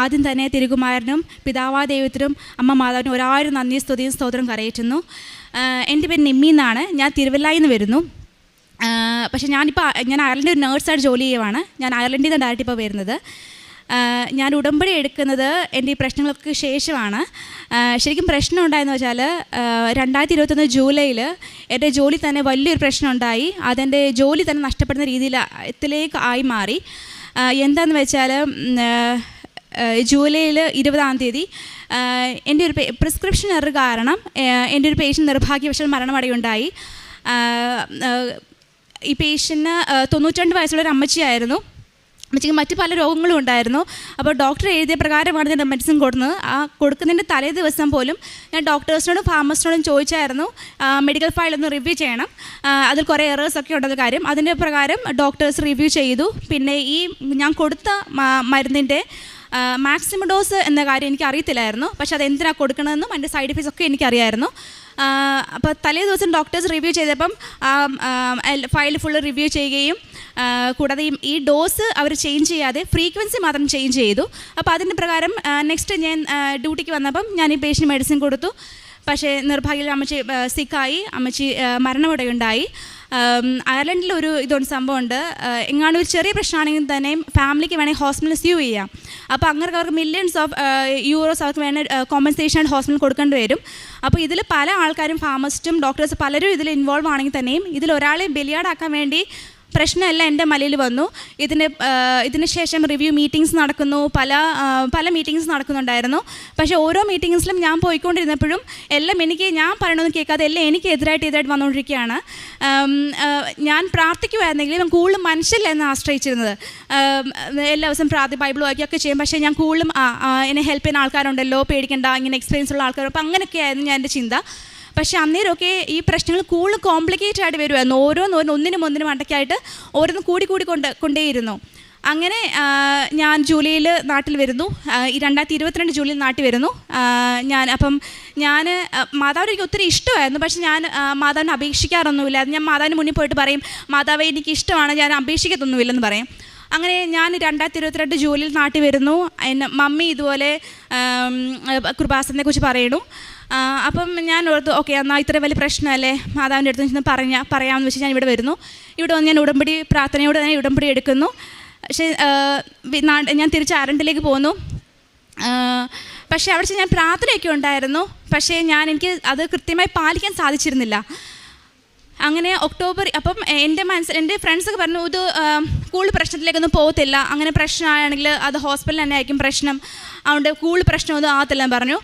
ആദ്യം തന്നെ തിരുകുമാരനും പിതാവായ ദൈവത്തിനും അമ്മ മാതാവിനും ഒരായിരം നന്ദി സ്തുതിയും സ്തോത്രം കരയറ്റുന്നു. എൻ്റെ പേര് നിമ്മി എന്നാണ്. ഞാൻ തിരുവല്ലായിൽ നിന്ന് വരുന്നു. പക്ഷേ ഞാൻ അയർലൻഡിൽ ഒരു നേഴ്സായിട്ട് ജോലി ചെയ്യുവാണ്. ഞാൻ അയർലൻഡിൽ നിന്ന് ഡയറക്റ്റ് ഇപ്പോൾ വരുന്നത്. ഞാൻ ഉടമ്പടി എടുക്കുന്നത് എൻ്റെ ഈ പ്രശ്നങ്ങൾക്ക് ശേഷമാണ്. ശരിക്കും പ്രശ്നം ഉണ്ടായെന്ന് വെച്ചാൽ 2021 ജൂലൈയിൽ എൻ്റെ ജോലി തന്നെ വലിയൊരു പ്രശ്നം ഉണ്ടായി. അതെൻ്റെ ജോലി തന്നെ നഷ്ടപ്പെടുന്ന രീതിയിലേക്ക് ആയി മാറി. എന്താണെന്ന് വെച്ചാൽ ജൂലൈയിൽ 20-ാം തീയതി എൻ്റെ ഒരു പ്രിസ്ക്രിപ്ഷൻ എറർ കാരണം എൻ്റെ ഒരു പേഷ്യൻ്റ് നിർഭാഗ്യവശാൽ മരണമടയുണ്ടായി. ഈ പേഷ്യന് 92 വയസ്സുള്ളൊരു അമ്മച്ചിയായിരുന്നു. അമ്മച്ചിക്ക് മറ്റ് പല രോഗങ്ങളും ഉണ്ടായിരുന്നു. അപ്പോൾ ഡോക്ടർ എഴുതിയ പ്രകാരമാണ് ഞാൻ മെഡിസിൻ കൊടുക്കുന്നത്. കൊടുക്കുന്നതിൻ്റെ തലേ ദിവസം പോലും ഞാൻ ഡോക്ടേഴ്സിനോടും ഫാർമസിനോടും ചോദിച്ചായിരുന്നു മെഡിക്കൽ ഫയൽ ഒന്ന് റിവ്യൂ ചെയ്യണം, അതിൽ കുറേ എറേഴ്സൊക്കെ ഉണ്ടെന്ന കാര്യം. അതിൻ്റെ പ്രകാരം ഡോക്ടേഴ്സ് റിവ്യൂ ചെയ്തു. പിന്നെ ഈ ഞാൻ കൊടുത്ത മരുന്നിൻ്റെ മാക്സിമം ഡോസ് എന്ന കാര്യം എനിക്ക് അറിയത്തില്ലായിരുന്നു. പക്ഷെ അത് എന്തിനാണ് കൊടുക്കണമെന്നും അതിൻ്റെ സൈഡ് എഫക്ട്സ് ഒക്കെ എനിക്കറിയായിരുന്നു. അപ്പോൾ തലേ ദിവസം ഡോക്ടേഴ്സ് റിവ്യൂ ചെയ്തപ്പം ഫയൽ ഫുള്ള് റിവ്യൂ ചെയ്യുകയും കൂടാതെ ഈ ഡോസ് അവർ ചേഞ്ച് ചെയ്യാതെ ഫ്രീക്വൻസി മാത്രം ചേഞ്ച് ചെയ്തു. അപ്പോൾ അതിൻ്റെ പ്രകാരം നെക്സ്റ്റ് ഞാൻ ഡ്യൂട്ടിക്ക് വന്നപ്പം ഞാൻ ഈ പേഷ്യൻ്റ് മെഡിസിൻ കൊടുത്തു. പക്ഷേ നിർഭാഗ്യത്തിൽ അമ്മച്ചി സിക്കായി, അമ്മച്ചി മരണമടയുണ്ടായി. അയർലൻഡിൽ ഒരു സംഭവമുണ്ട്. എങ്ങാണ്ട് ഒരു ചെറിയ പ്രശ്നമാണെങ്കിൽ തന്നെയും ഫാമിലിക്ക് വേണമെങ്കിൽ ഹോസ്പിറ്റലിൽ സ്യൂ ചെയ്യാം. അപ്പോൾ അങ്ങനെ അവർക്ക് മില്യൺസ് ഓഫ് യൂറോസ് അവർക്ക് വേണമെങ്കിൽ കോമ്പൻസേഷൻ ഹോസ്പിറ്റലിൽ കൊടുക്കേണ്ടി വരും. അപ്പോൾ ഇതിൽ പല ആൾക്കാരും ഫാർമസിസ്റ്റും ഡോക്ടേഴ്സ് പലരും ഇതിൽ ഇൻവോൾവ് ആണെങ്കിൽ തന്നെയും ഇതിലൊരാളെ ബലിയാടാക്കാൻ വേണ്ടി പ്രശ്നമല്ല എൻ്റെ മലയിൽ വന്നു. ഇതിന് ശേഷം റിവ്യൂ മീറ്റിങ്സ് നടക്കുന്നു, പല മീറ്റിങ്സ് നടക്കുന്നുണ്ടായിരുന്നു. പക്ഷേ ഓരോ മീറ്റിങ്സിലും ഞാൻ പോയിക്കൊണ്ടിരുന്നപ്പോഴും എല്ലാം ഞാൻ പറയണമെന്ന് കേൾക്കാതെ എല്ലാം എനിക്ക് എതിരായിട്ട് വന്നുകൊണ്ടിരിക്കുകയാണ്. ഞാൻ പ്രാർത്ഥിക്കുമായിരുന്നെങ്കിലും കൂടുതലും മനുഷ്യരിലായിരുന്നു ആശ്രയിച്ചിരുന്നത്. എല്ലാ ദിവസവും ബൈബിൾ വായിക്കുകയൊക്കെ ചെയ്യും. പക്ഷേ ഞാൻ കൂടുതലും എന്നെ ഹെൽപ്പ് ചെയ്യുന്ന ആൾക്കാരുണ്ടല്ലോ, പേടിക്കേണ്ട, ഇങ്ങനെ എക്സ്പീരിയൻസ് ഉള്ള ആൾക്കാർ. അപ്പോൾ അങ്ങനെയൊക്കെയായിരുന്നു ഞാൻ എൻ്റെ ചിന്ത. പക്ഷേ അന്നേരമൊക്കെ ഈ പ്രശ്നങ്ങൾ കൂടുതൽ കോംപ്ലിക്കേറ്റഡ് ആയിട്ട് വരുമായിരുന്നു. ഒന്നിനും അണ്ടയ്ക്കായിട്ട് ഓരോന്നും കൊണ്ടേയിരുന്നു. അങ്ങനെ ഞാൻ ജൂലൈയിൽ നാട്ടിൽ വരുന്നു. 2022 ജൂലൈയിൽ നാട്ടിൽ വരുന്നു. ഞാൻ മാതാവിന് എനിക്ക് ഒത്തിരി ഇഷ്ടമായിരുന്നു. പക്ഷേ ഞാൻ മാതാവിനെ അപേക്ഷിക്കാറൊന്നുമില്ല. ഞാൻ മാതാവിന് മുന്നിൽ പോയിട്ട് പറയും, മാതാവേ എനിക്ക് ഇഷ്ടമാണ്, ഞാൻ അപേക്ഷിക്കത്തൊന്നുമില്ലെന്ന് പറയും. അങ്ങനെ ഞാൻ 2022 ജൂലൈയിൽ നാട്ടിൽ വരുന്നു. മമ്മി ഇതുപോലെ കൃപാസനത്തെ കുറിച്ച് പറയുന്നു. അപ്പം ഞാൻ ഓർത്തു, ഓക്കെ എന്നാൽ ഇത്ര വലിയ പ്രശ്നമല്ലേ, മാതാവിൻ്റെ അടുത്ത് നിന്ന് പറയാമെന്ന് വെച്ച് ഞാൻ ഇവിടെ വരുന്നു. ഇവിടെ വന്ന് ഞാൻ പ്രാർത്ഥനയോട് തന്നെ ഉടമ്പടി എടുക്കുന്നു. പക്ഷേ ഞാൻ തിരിച്ച് അയർലൻഡിലേക്ക് പോന്നു. പക്ഷേ അവിടെ ഞാൻ പ്രാർത്ഥനയൊക്കെ ഉണ്ടായിരുന്നു. പക്ഷേ എനിക്ക് അത് കൃത്യമായി പാലിക്കാൻ സാധിച്ചിരുന്നില്ല. അങ്ങനെ ഒക്ടോബർ അപ്പം എൻ്റെ ഫ്രണ്ട്സൊക്കെ പറഞ്ഞു, ഇത് കൂടുതൽ പ്രശ്നത്തിലേക്കൊന്നും പോകത്തില്ല, അങ്ങനെ പ്രശ്നമാണെങ്കിൽ അത് ഹോസ്പിറ്റലിൽ തന്നെ ആയിരിക്കും പ്രശ്നം, അതുകൊണ്ട് കൂടുതൽ പ്രശ്നമൊന്നും ആകത്തില്ലെന്ന് പറഞ്ഞു.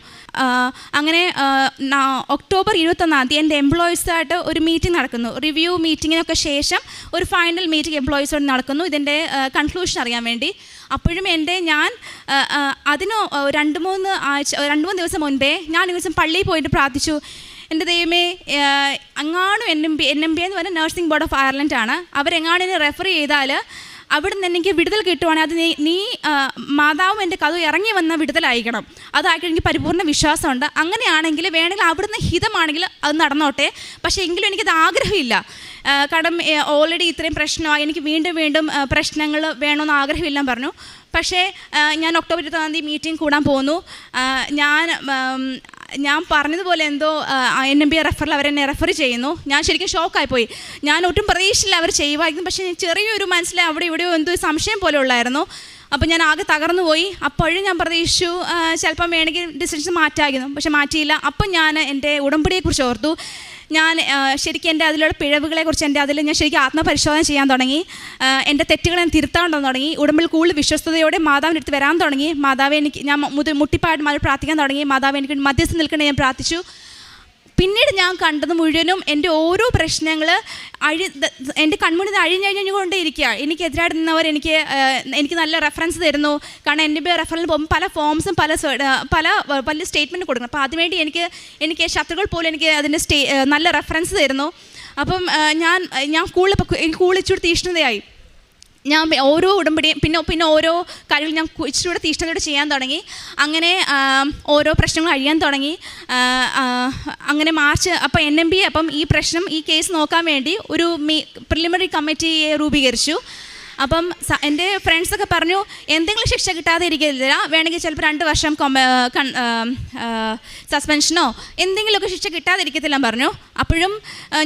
അങ്ങനെ ഒക്ടോബർ 21-ാം തീയതി എൻ്റെ എംപ്ലോയീസായിട്ട് ഒരു മീറ്റിംഗ് നടക്കുന്നു. റിവ്യൂ മീറ്റിങ്ങിനൊക്കെ ശേഷം ഒരു ഫൈനൽ മീറ്റിംഗ് എംപ്ലോയീസോട് നടക്കുന്നു, ഇതിൻ്റെ കൺക്ലൂഷൻ അറിയാൻ വേണ്ടി. അപ്പോഴും ഞാൻ അതിന് 2-3 ദിവസം മുൻപേ ഞാൻ ഈ ദിവസം പള്ളിയിൽ പോയിട്ട് പ്രാർത്ഥിച്ചു, എൻ്റെ ദൈവമേ, അങ്ങാണും NMB എന്ന് പറഞ്ഞാൽ നഴ്സിംഗ് ബോർഡ് ഓഫ് അയർലൻഡ് ആണ്, അവരെങ്ങാനും എന്നെ റെഫർ ചെയ്താൽ അവിടെ നിന്ന് എനിക്ക് വിടുതൽ കിട്ടുവാണെങ്കിൽ അത് നീ മാതാവും എൻ്റെ കഥ ഇറങ്ങി വന്ന വിടുതലായിരിക്കണം, അതായിട്ട് എനിക്ക് പരിപൂർണ്ണ വിശ്വാസമുണ്ട്. അങ്ങനെയാണെങ്കിൽ വേണമെങ്കിൽ അവിടുന്ന് ഹിതമാണെങ്കിൽ അത് നടന്നോട്ടെ, പക്ഷേ എങ്കിലും എനിക്കത് ആഗ്രഹമില്ല. കാരണം ഓൾറെഡി ഇത്രയും പ്രശ്നമായി, എനിക്ക് വീണ്ടും പ്രശ്നങ്ങൾ വേണമെന്ന് ആഗ്രഹമില്ലെന്ന് പറഞ്ഞു. പക്ഷേ ഞാൻ ഒക്ടോബർ 21-ാം തീയതി മീറ്റിംഗ് കൂടാൻ പോന്നു. ഞാൻ പറഞ്ഞതുപോലെ എന്തോ NMB റെഫറിൽ അവരെന്നെ റെഫർ ചെയ്യുന്നു. ഞാൻ ശരിക്കും ഷോക്കായിപ്പോയി. ഞാൻ ഒട്ടും പ്രതീക്ഷയില്ല അവർ ചെയ്യുമായിരുന്നു. പക്ഷേ ചെറിയൊരു മനസ്സിൽ അവിടെ ഇവിടെയോ എന്തോ സംശയം പോലെ ഉള്ളായിരുന്നു. അപ്പോൾ ഞാൻ ആകെ തകർന്നു പോയി. അപ്പോഴും ഞാൻ പ്രതീക്ഷിച്ചു ചിലപ്പം വേണമെങ്കിൽ ഡിസിഷൻ മാറ്റായിരുന്നു, പക്ഷെ മാറ്റിയില്ല. അപ്പം ഞാൻ എൻ്റെ ഉടമ്പടിയെക്കുറിച്ച് ഓർത്തു. ഞാൻ ശരിക്കും എൻ്റെ അതിലുള്ള പിഴവുകളെക്കുറിച്ച് അതിൽ ഞാൻ ശരിക്കും ആത്മപരിശോധന ചെയ്യാൻ തുടങ്ങി. എൻ്റെ തെറ്റുകൾ ഞാൻ തിരുത്താൻ തുടങ്ങി. ഉടമ്പിൽ കൂടുതൽ വിശ്വസ്തയോടെ മാതാവിൻ്റെ അടുത്ത് വരാൻ തുടങ്ങി. മാതാവെ ഞാൻ മുട്ടിപ്പായിട്ട് മാറി പ്രാർത്ഥിക്കാൻ തുടങ്ങി. മാതാവ് എനിക്ക് മധ്യസ്ഥം നിൽക്കണേ ഞാൻ പ്രാർത്ഥിച്ചു. പിന്നീട് ഞാൻ കണ്ടത് മുഴുവനും എൻ്റെ ഓരോ പ്രശ്നങ്ങൾ എൻ്റെ കൺമുന്നിൽ അഴിഞ്ഞുകൊണ്ടേയിരിക്കുക. എനിക്കെതിരായിട്ട് നിന്നവർ എനിക്ക് നല്ല റെഫറൻസ് തരുന്നു. കാരണം NMB റെഫറൻസിൽ പോകുമ്പോൾ പല ഫോംസും പല സ്റ്റേറ്റ്മെൻറ്റ് കൊടുക്കണം. അപ്പോൾ അതിനുവേണ്ടി എനിക്ക് ശത്രുക്കൾ പോലും എനിക്ക് അതിൻ്റെ നല്ല റെഫറൻസ് തരുന്നു. അപ്പം ഞാൻ കൂടുതൽ ഇച്ചിരി തീഷ്ണതയായി. ഞാൻ ഓരോ ഉടമ്പടിയും പിന്നെ ഓരോ കാര്യങ്ങൾ ഞാൻ ഇച്ചിരി തീഷ്ണതയോടെ ചെയ്യാൻ തുടങ്ങി. അങ്ങനെ ഓരോ പ്രശ്നങ്ങൾ അഴിയാൻ തുടങ്ങി. അങ്ങനെ മാർച്ച് അപ്പം NMB ഈ കേസ് നോക്കാൻ വേണ്ടി ഒരു പ്രിലിമിനറി കമ്മിറ്റിയെ രൂപീകരിച്ചു. അപ്പം എൻ്റെ ഫ്രണ്ട്സൊക്കെ പറഞ്ഞു എന്തെങ്കിലും ശിക്ഷ കിട്ടാതെ ഇരിക്കില്ല, വേണമെങ്കിൽ ചിലപ്പോൾ 2 വർഷം സസ്പെൻഷനോ എന്തെങ്കിലുമൊക്കെ ശിക്ഷ കിട്ടാതെ ഇരിക്കത്തില്ല പറഞ്ഞു. അപ്പോഴും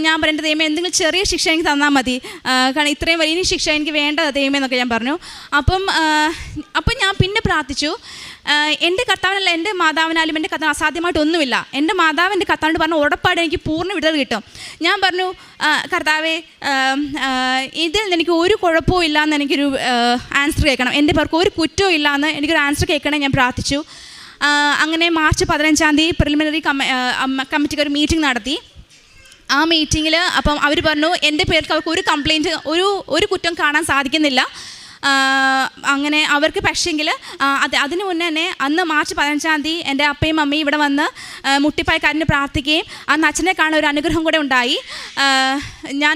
ഞാൻ പറയേണ്ട ദൈവമേ എന്തെങ്കിലും ചെറിയ ശിക്ഷ എനിക്ക് തന്നാൽ മതി, കാരണം ഇത്രയും വലിയ ശിക്ഷ എനിക്ക് വേണ്ട ദൈവമേ എന്നൊക്കെ ഞാൻ പറഞ്ഞു. അപ്പം ഞാൻ പിന്നെ പ്രാർത്ഥിച്ചു, എൻ്റെ കർത്താവിനല്ല എൻ്റെ മാതാവിനാലും എൻ്റെ കർത്താവ് അസാധ്യമായിട്ടൊന്നുമില്ല. എൻ്റെ മാതാവ് എൻ്റെ കർത്താവിനോട് പറഞ്ഞു ഉറപ്പായിട്ട് എനിക്ക് പൂർണ്ണ വിടുതൽ കിട്ടും. ഞാൻ പറഞ്ഞു കർത്താവേ ഇതിൽ എനിക്ക് ഒരു കുഴപ്പവും ഇല്ലയെന്ന് എനിക്കൊരു ആൻസർ കേൾക്കണം, എൻ്റെ പേർക്ക് ഒരു കുറ്റവും ഇല്ലയെന്ന് എനിക്കൊരു ആൻസർ കേൾക്കണേ ഞാൻ പ്രാർത്ഥിച്ചു. അങ്ങനെ മാർച്ച് 15 പ്രിലിമിനറി കമ്മിറ്റിക്ക് ഒരു മീറ്റിംഗ് നടത്തി. ആ മീറ്റിങ്ങിൽ അപ്പം അവർ പറഞ്ഞു എൻ്റെ പേർക്ക് അവർക്ക് ഒരു കംപ്ലയിൻറ്റ് ഒരു കുറ്റം കാണാൻ സാധിക്കുന്നില്ല. അങ്ങനെ അവർക്ക് പക്ഷേങ്കിൽ അതിന് മുന്നേ തന്നെ അന്ന് മാർച്ച് 15 എൻ്റെ അപ്പയും അമ്മയും ഇവിടെ വന്ന് മുട്ടിപ്പായി കരഞ്ഞ് പ്രാർത്ഥിക്കുകയും അന്ന് അച്ഛനെ കാണാൻ ഒരു അനുഗ്രഹം കൂടെ ഉണ്ടായി. ഞാൻ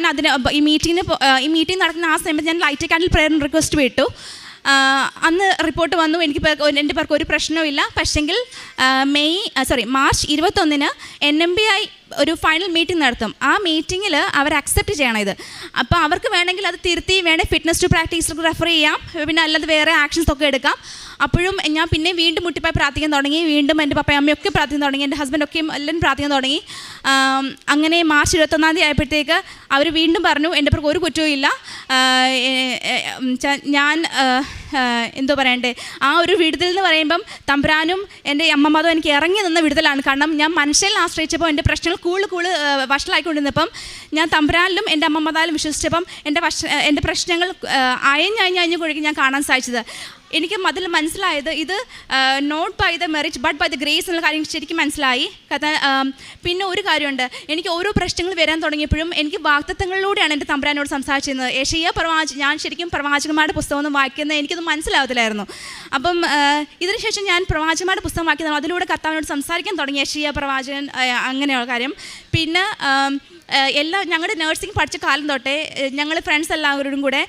ഈ മീറ്റിംഗ് നടക്കുന്ന ആ സമയത്ത് ഞാൻ ലൈറ്റ് കാൻഡിൽ പ്രേയർ റിക്വസ്റ്റ് വിട്ടു. അന്ന് റിപ്പോർട്ട് വന്നു, എൻ്റെ പേർക്ക് ഒരു പ്രശ്നവും ഇല്ല. പക്ഷെങ്കിൽ മാർച്ച് 21 NMBI ഒരു ഫൈനൽ മീറ്റിംഗ് നടത്തും. ആ മീറ്റിങ്ങിൽ അവർ അക്സെപ്റ്റ് ചെയ്യണം ഇത്. അപ്പോൾ അവർക്ക് വേണമെങ്കിൽ അത് തിരുത്തി വേണമെങ്കിൽ ഫിറ്റ്നസ് ടു പ്രാക്ടീസിലേക്ക് റെഫർ ചെയ്യാം, പിന്നെ അല്ലാതെ വേറെ ആക്ഷൻസ് ഒക്കെ എടുക്കാം. അപ്പോഴും ഞാൻ പിന്നെ വീണ്ടും മുട്ടിപ്പായി പ്രാർത്ഥിക്കാൻ തുടങ്ങി, വീണ്ടും എൻ്റെ പപ്പയും അമ്മയൊക്കെ പ്രാർത്ഥിക്കാൻ തുടങ്ങി, എൻ്റെ ഹസ്ബൻഡൊക്കെയും എല്ലാവരും പ്രാർത്ഥിക്കാൻ തുടങ്ങി. അങ്ങനെ മാർച്ച് 21 ആയപ്പോഴത്തേക്ക് അവർ വീണ്ടും പറഞ്ഞു എൻ്റെ പേർക്ക് ഒരു കുറ്റവും ഇല്ല. ഞാൻ എന്തോ പറയണ്ടേ, ആ ഒരു വിടുതൽ എന്ന് പറയുമ്പം തമ്പുരാനും എൻ്റെ അമ്മമാതും എനിക്ക് ഇറങ്ങി നിന്ന വിടുതലാണ്. കാരണം ഞാൻ മനുഷ്യനെ ആശ്രയിച്ചപ്പോൾ എൻ്റെ പ്രശ്നങ്ങൾ കൂടുതൽ വഷളായിക്കൊണ്ടിരുന്നപ്പം ഞാൻ തമ്പുരാനിലും എൻ്റെ അമ്മമാതാലും വിശ്വസിച്ചപ്പം എൻ്റെ പ്രശ്നങ്ങൾ അയഞ്ഞ് കുഴിക്ക് ഞാൻ കാണാൻ സാധിച്ചത്. എനിക്ക് അതിൽ മനസ്സിലായത് ഇത് not by the merit but by the grace എന്നുള്ള കാര്യം ശരിക്കും മനസ്സിലായി. പിന്നെ ഒരു കാര്യമുണ്ട്, എനിക്ക് ഓരോ പ്രശ്നങ്ങൾ വരാൻ തുടങ്ങിയപ്പോഴും എനിക്ക് വാഗ്ദത്തങ്ങളിലൂടെയാണ് എൻ്റെ തമ്പുരാനോട് സംസാരിച്ചിരുന്നത്. ഞാൻ ശരിക്കും പ്രവാചകന്മാരുടെ പുസ്തകമൊന്നും വായിക്കുന്നത് എനിക്കത് മനസ്സിലാവത്തില്ലായിരുന്നു. അപ്പം ഇതിനുശേഷം ഞാൻ പ്രവാചകന്മാരുടെ പുസ്തകം വായിക്കുന്നത് അതിലൂടെ കർത്താവിനോട് സംസാരിക്കാൻ തുടങ്ങി, യേശയ്യാ പ്രവാചകൻ അങ്ങനെയുള്ള കാര്യം. പിന്നെ ഞങ്ങളുടെ നഴ്സിംഗ് പഠിച്ച കാലം തൊട്ടേ ഞങ്ങൾ ഫ്രണ്ട്സ് എല്ലാവരോടും കൂടെ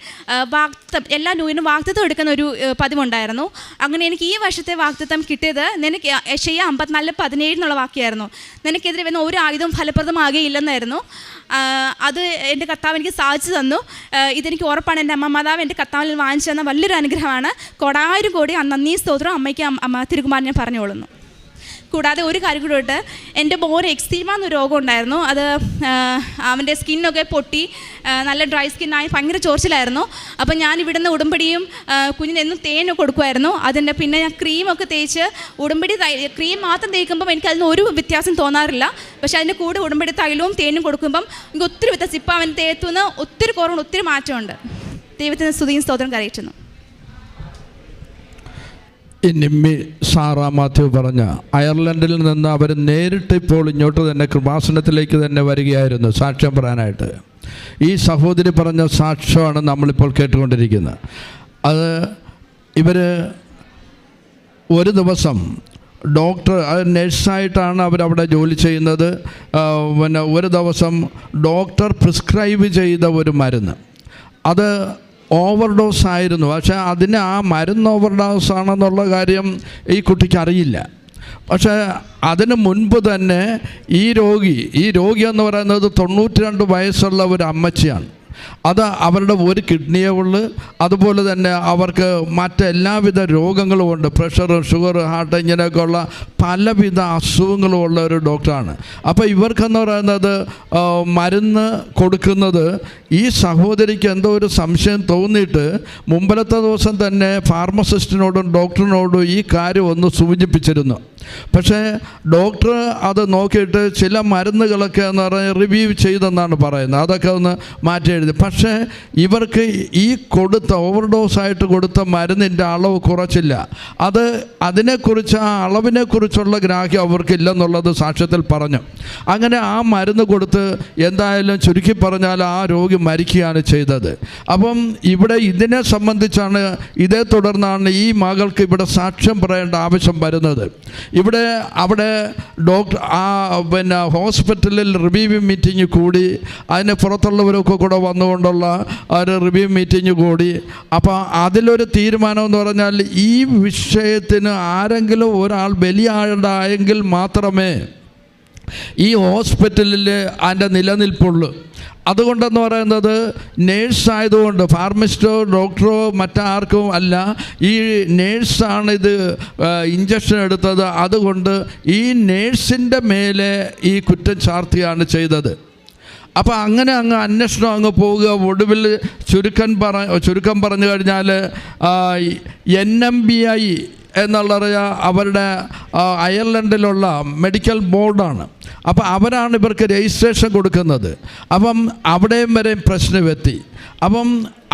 എല്ലാ ന്യൂയിനും വാഗ്ദത്തം എടുക്കുന്ന ഒരു പതിവുണ്ടായിരുന്നു. അങ്ങനെ എനിക്ക് ഈ വർഷത്തെ വാഗ്ദത്തം കിട്ടിയത് നിനക്ക് യേശയ്യാ 54:17 എന്നുള്ള വാക്യമായിരുന്നു. നിനക്കെതിരെ വരുന്ന ഒരു ആയുധവും ഫലപ്രദമാകുകയില്ലെന്നായിരുന്നു. അത് എൻ്റെ കർത്താവ് എനിക്ക് സാധിച്ചു തന്നു. ഇതെനിക്ക് ഉറപ്പാണ്. എൻ്റെ മാതാവ് എൻ്റെ കർത്താവിൽ വാങ്ങിച്ചു തന്ന വലിയൊരു അനുഗ്രഹമാണ്. 1,000 കോടി നന്ദി സ്തോത്രം അമ്മയ്ക്ക് തിരുകുമാരൻ ഞാൻ പറഞ്ഞുകൊള്ളുന്നു. കൂടാതെ ഒരു കാര്യം കൂടെ ഉണ്ട്, എൻ്റെ മോന് എക്സീമ എന്നൊരു രോഗം ഉണ്ടായിരുന്നു. അത് അവൻ്റെ സ്കിന്നൊക്കെ പൊട്ടി നല്ല ഡ്രൈ സ്കിന്നായി ഭയങ്കര ചോർച്ചിലായിരുന്നു. അപ്പം ഞാൻ ഇവിടുന്ന് ഉടമ്പടിയും കുഞ്ഞിനെന്നും തേനൊക്കെ കൊടുക്കുമായിരുന്നു. അതിൻ്റെ പിന്നെ ഞാൻ ക്രീമൊക്കെ തേച്ച് ക്രീം മാത്രം തേക്കുമ്പം എനിക്കതിന് ഒരു വ്യത്യാസം തോന്നാറില്ല. പക്ഷേ അതിൻ്റെ കൂടെ ഉടമ്പടി തൈലവും തേനും കൊടുക്കുമ്പം എനിക്ക് ഒത്തിരി വ്യത്യാസം. ഇപ്പം അവൻ തേത്തുനിന്ന് ഒത്തിരി കുറവുണ്ട്, ഒത്തിരി മാറ്റമുണ്ട്. ദൈവത്തിന് സ്തുതിയും സ്തോത്രം കരയറ്റുന്നു. ഈ നിമ്മി സാറാ മാത്യു പറഞ്ഞ അയർലൻഡിൽ നിന്ന് അവർ നേരിട്ട് ഇപ്പോൾ ഇങ്ങോട്ട് തന്നെ കൃപാസനത്തിലേക്ക് തന്നെ വരികയായിരുന്നു സാക്ഷ്യം പറയാനായിട്ട്. ഈ സഹോദരി പറഞ്ഞ സാക്ഷ്യമാണ് നമ്മളിപ്പോൾ കേട്ടുകൊണ്ടിരിക്കുന്നത്. അത് ഇവർ ഒരു ദിവസം ഡോക്ടർ നഴ്സായിട്ടാണ് അവരവിടെ ജോലി ചെയ്യുന്നത്. പിന്നെ ഒരു ദിവസം ഡോക്ടർ പ്രിസ്ക്രൈബ് ചെയ്ത ഒരു മരുന്ന് അത് ഓവർഡോസ് ആയിരുന്നു. പക്ഷേ അതിന് ആ മരുന്ന് ഓവർഡോസ് ആണെന്നുള്ള കാര്യം ഈ കുട്ടിക്ക് അറിയില്ല. പക്ഷേ അതിന് മുൻപ് തന്നെ ഈ രോഗി എന്ന് പറയുന്നത് 92 വയസ്സുള്ള ഒരു അമ്മച്ചിയാണ്. അത് അവരുടെ ഒരു കിഡ്നിയേ ഉള്ളൂ. അതുപോലെ തന്നെ അവർക്ക് മറ്റെല്ലാവിധ രോഗങ്ങളും ഉണ്ട്, പ്രഷർ, ഷുഗർ, ഹാർട്ട്, ഇങ്ങനെയൊക്കെയുള്ള പലവിധ അസുഖങ്ങളും ഉള്ള ഒരു ഡോക്ടറാണ്. അപ്പോൾ ഇവർക്കെന്ന് പറയുന്നത് മരുന്ന് കൊടുക്കുന്നത് ഈ സഹോദരിക്ക് എന്തോ ഒരു സംശയം തോന്നിയിട്ട് മുമ്പലത്തെ ദിവസം തന്നെ ഫാർമസിസ്റ്റിനോടും ഡോക്ടറിനോടും ഈ കാര്യം ഒന്ന് സൂചിപ്പിച്ചിരുന്നു. പക്ഷേ ഡോക്ടർ അത് നോക്കിയിട്ട് ചില മരുന്നുകളൊക്കെ എന്ന് പറഞ്ഞാൽ റിവ്യൂ ചെയ്തെന്നാണ് പറയുന്നത്. അതൊക്കെ ഒന്ന് മാറ്റി എഴുതി. പക്ഷേ ഇവർക്ക് ഈ ഓവർഡോസായിട്ട് കൊടുത്ത മരുന്നിൻ്റെ അളവ് കുറച്ചില്ല. അതിനെക്കുറിച്ച് ആ അളവിനെക്കുറിച്ചുള്ള ഗ്രാഹ്യം അവർക്കില്ലെന്നുള്ളത് സാക്ഷ്യത്തിൽ പറഞ്ഞു. അങ്ങനെ ആ മരുന്ന് കൊടുത്ത് എന്തായാലും ചുരുക്കി പറഞ്ഞാൽ ആ രോഗി മരിക്കുകയാണ് ചെയ്തത്. അപ്പം ഇവിടെ ഇതിനെ സംബന്ധിച്ചാണ്, ഇതേ തുടർന്നാണ് ഈ മകൾക്ക് ഇവിടെ സാക്ഷ്യം പറയേണ്ട ആവശ്യം വരുന്നത്. അവിടെ ഡോക്ടർ പിന്നെ ഹോസ്പിറ്റലിൽ റിവ്യൂ മീറ്റിംഗ് കൂടി, അതിന് പുറത്തുള്ളവരൊക്കെ കൂടെ വന്നുകൊണ്ടുള്ള ഒരു റിവ്യൂ മീറ്റിംഗ് കൂടി. അപ്പോൾ അതിലൊരു തീരുമാനം എന്ന് പറഞ്ഞാൽ ഈ വിഷയത്തിന് ആരെങ്കിലും ഒരാൾ ബലിയാണ്ടായെങ്കിൽ മാത്രമേ ഈ ഹോസ്പിറ്റലിൽ അതിൻ്റെ നിലനിൽപ്പുള്ളൂ. അതുകൊണ്ടെന്ന് പറയുന്നത് നേഴ്സായതുകൊണ്ട് ഫാർമസിസ്റ്റോ ഡോക്ടറോ മറ്റാർക്കും അല്ല, ഈ നേഴ്സാണ് ഇത് ഇഞ്ചക്ഷൻ എടുത്തത്. അതുകൊണ്ട് ഈ നേഴ്സിൻ്റെ മേലെ ഈ കുറ്റം ചാർത്തുകയാണ് ചെയ്തത്. അപ്പോൾ അങ്ങനെ അങ്ങ് അന്വേഷണം അങ്ങ് പോവുക. ഒടുവിൽ ചുരുക്കം പറഞ്ഞു കഴിഞ്ഞാൽ NMBI എന്നുള്ള അവരുടെ അയർലൻഡിലുള്ള മെഡിക്കൽ ബോർഡാണ്. അപ്പോൾ അവരാണ് ഇവർക്ക് രജിസ്ട്രേഷൻ കൊടുക്കുന്നത്. അപ്പം അവിടെയും വരെ പ്രശ്നമെത്തി. അപ്പം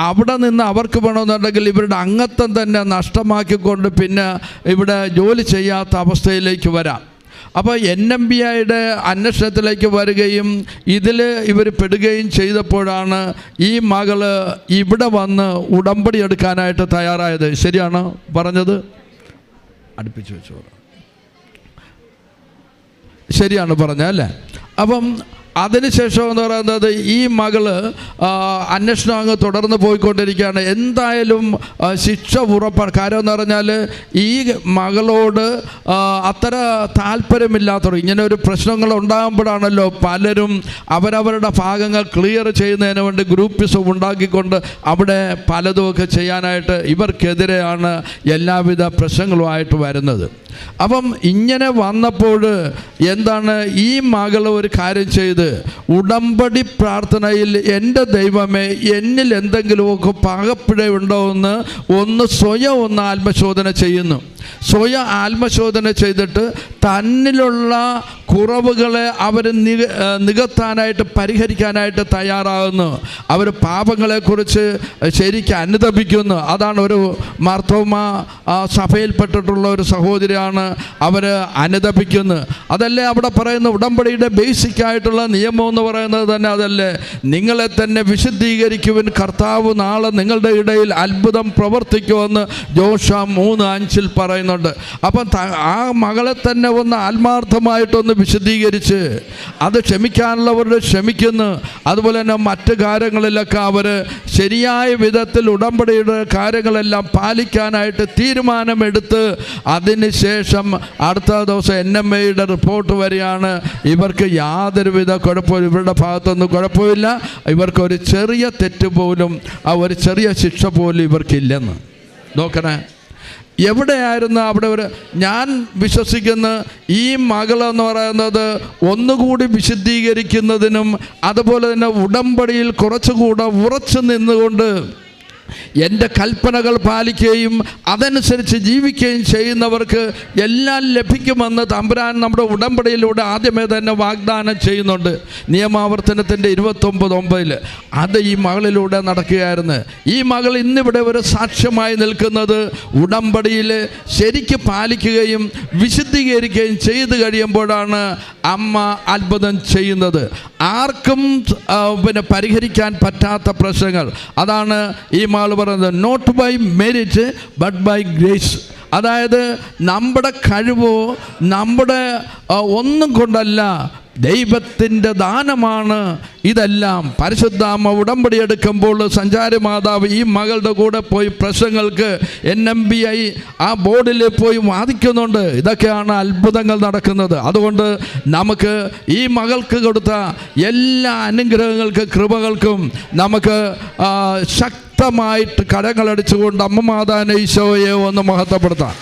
അവിടെ നിന്ന് അവർക്ക് വേണമെന്നുണ്ടെങ്കിൽ ഇവരുടെ അംഗത്വം തന്നെ നഷ്ടമാക്കിക്കൊണ്ട് പിന്നെ ഇവിടെ ജോലി ചെയ്യാത്ത അവസ്ഥയിലേക്ക് വരാം. അപ്പോൾ NMBIയുടെ അന്വേഷണത്തിലേക്ക് വരികയും ഇതിൽ ഇവർ പെടുകയും ചെയ്തപ്പോഴാണ് ഈ മകള് ഇവിടെ വന്ന് ഉടമ്പടി എടുക്കാനായിട്ട് തയ്യാറായത്. ശരിയാണോ പറഞ്ഞത്? അടുപ്പിച്ച് വെച്ചോ. ശരിയാണ് പറഞ്ഞല്ലേ? അപ്പം അതിനുശേഷം എന്ന് പറയുന്നത് ഈ മകള് അന്വേഷണം അങ്ങ് തുടർന്ന് പോയിക്കൊണ്ടിരിക്കുകയാണ്. എന്തായാലും ശിക്ഷ ഉറപ്പാണ്. കാര്യം എന്ന് പറഞ്ഞാൽ ഈ മകളോട് അത്ര താല്പര്യമില്ലാത്തവർ, ഇങ്ങനെ ഒരു പ്രശ്നങ്ങൾ ഉണ്ടാകുമ്പോഴാണല്ലോ പലരും അവരവരുടെ ഭാഗങ്ങൾ ക്ലിയർ ചെയ്യുന്നതിന് വേണ്ടി ഗ്രൂപ്പിസം ഉണ്ടാക്കിക്കൊണ്ട് അവിടെ പലതുമൊക്കെ ചെയ്യാനായിട്ട് ഇവർക്കെതിരെയാണ് എല്ലാവിധ പ്രശ്നങ്ങളുമായിട്ട് വരുന്നത്. അപ്പം ഇങ്ങനെ വന്നപ്പോൾ എന്താണ്, ഈ മകൾ ഒരു കാര്യം ചെയ്ത് ഉടമ്പടി പ്രാർത്ഥനയിൽ എൻ്റെ ദൈവമേ എന്നിൽ എന്തെങ്കിലുമൊക്കെ പാകപ്പിഴയുണ്ടോ എന്ന് സ്വയം ആത്മശോധന ചെയ്യുന്നു. സ്വയം ആത്മശോധന ചെയ്തിട്ട് തന്നിലുള്ള കുറവുകളെ അവർ നികത്താനായിട്ട് പരിഹരിക്കാനായിട്ട് തയ്യാറാകുന്നു. അവർ പാപങ്ങളെക്കുറിച്ച് ശരിക്കും അനുതപിക്കുന്നു. അതാണ് ഒരു മാർത്തോമ സഭയിൽപ്പെട്ടിട്ടുള്ള ഒരു സഹോദരിയാണ് അവർ അനുതപിക്കുന്നത്. അതല്ലേ അവിടെ പറയുന്ന ഉടമ്പടിയുടെ ബേസിക് ആയിട്ടുള്ള നിയമം എന്ന് പറയുന്നത് തന്നെ അതല്ലേ, നിങ്ങളെ തന്നെ വിശുദ്ധീകരിക്കുവിൻ, കർത്താവ് നാളെ നിങ്ങളുടെ ഇടയിൽ അത്ഭുതം പ്രവർത്തിക്കുമെന്ന് ജോഷുവ 3:5 പറയുന്നുണ്ട്. അപ്പം ആ മകളെ തന്നെ ഒന്ന് ആത്മാർത്ഥമായിട്ടൊന്ന് വിശദീകരിച്ച് അത് ക്ഷമിക്കാനുള്ളവരുടെ ക്ഷമിക്കുന്നു. അതുപോലെ തന്നെ മറ്റ് കാര്യങ്ങളിലൊക്കെ അവർ ശരിയായ വിധത്തിൽ ഉടമ്പടിയുടെ കാര്യങ്ങളെല്ലാം പാലിക്കാനായിട്ട് തീരുമാനമെടുത്ത് അതിന് ശേഷം അടുത്ത ദിവസം NMAയുടെ റിപ്പോർട്ട് വരികയാണ്. ഇവർക്ക് യാതൊരുവിധ കുഴപ്പമില്ല, ഇവരുടെ ഭാഗത്തൊന്നും കുഴപ്പമില്ല, ഇവർക്കൊരു ചെറിയ തെറ്റ് പോലും ഒരു ചെറിയ ശിക്ഷ പോലും ഇവർക്കില്ലെന്ന്. നോക്കണേ, എവിടെയായിരുന്നു അവിടെ ഞാൻ വിശ്വസിക്കുന്ന ഈ മകളെന്ന് പറയുന്നത് ഒന്നുകൂടി വിശുദ്ധീകരിക്കുന്നതിനും അതുപോലെ തന്നെ ഉടമ്പടിയിൽ കുറച്ചുകൂടെ ഉറച്ചു നിന്നുകൊണ്ട് എൻ്റെ കൽപ്പനകൾ പാലിക്കുകയും അതനുസരിച്ച് ജീവിക്കുകയും ചെയ്യുന്നവർക്ക് എല്ലാം ലഭിക്കുമെന്ന് തമ്പുരാൻ നമ്മുടെ ഉടമ്പടിയിലൂടെ ആദ്യമേ തന്നെ വാഗ്ദാനം ചെയ്യുന്നുണ്ട്. നിയമാവർത്തനത്തിൻ്റെ 29:9 അത് ഈ മകളിലൂടെ നടക്കുകയായിരുന്നു. ഈ മകൾ ഇന്നിവിടെ ഒരു സാക്ഷ്യമായി നിൽക്കുന്നത് ഉടമ്പടിയിൽ ശരിക്ക് പാലിക്കുകയും വിശുദ്ധീകരിക്കുകയും ചെയ്തു കഴിയുമ്പോഴാണ് അമ്മ അത്ഭുതം ചെയ്യുന്നത്. ആർക്കും പരിഹരിക്കാൻ പറ്റാത്ത പ്രശ്നങ്ങൾ, അതാണ് ഈ മകൾ പറയുന്നത്, not by merit but by grace. അതായത് നമ്മുടെ കഴിവോ നമ്മുടെ ഒന്നും കൊണ്ടല്ല, ദൈവത്തിൻ്റെ ദാനമാണ് ഇതെല്ലാം. പരിശുദ്ധാമ്മ ഉടമ്പടി എടുക്കുമ്പോൾ സഞ്ചാരി മാതാവ് ഈ മകളുടെ കൂടെ പോയി പ്രശ്നങ്ങൾക്ക് NMBI ആ ബോർഡിൽ പോയി വാദിക്കുന്നുണ്ട്. ഇതൊക്കെയാണ് അത്ഭുതങ്ങൾ നടക്കുന്നത്. അതുകൊണ്ട് നമുക്ക് ഈ മകൾക്ക് കൊടുത്ത എല്ലാ അനുഗ്രഹങ്ങൾക്കും കൃപകൾക്കും നമുക്ക് ശക്തമായിട്ട് കരങ്ങളടിച്ചുകൊണ്ട് അമ്മ മാതാവിനെ ഈശോയെ ഒന്ന് മഹത്വപ്പെടുത്താം.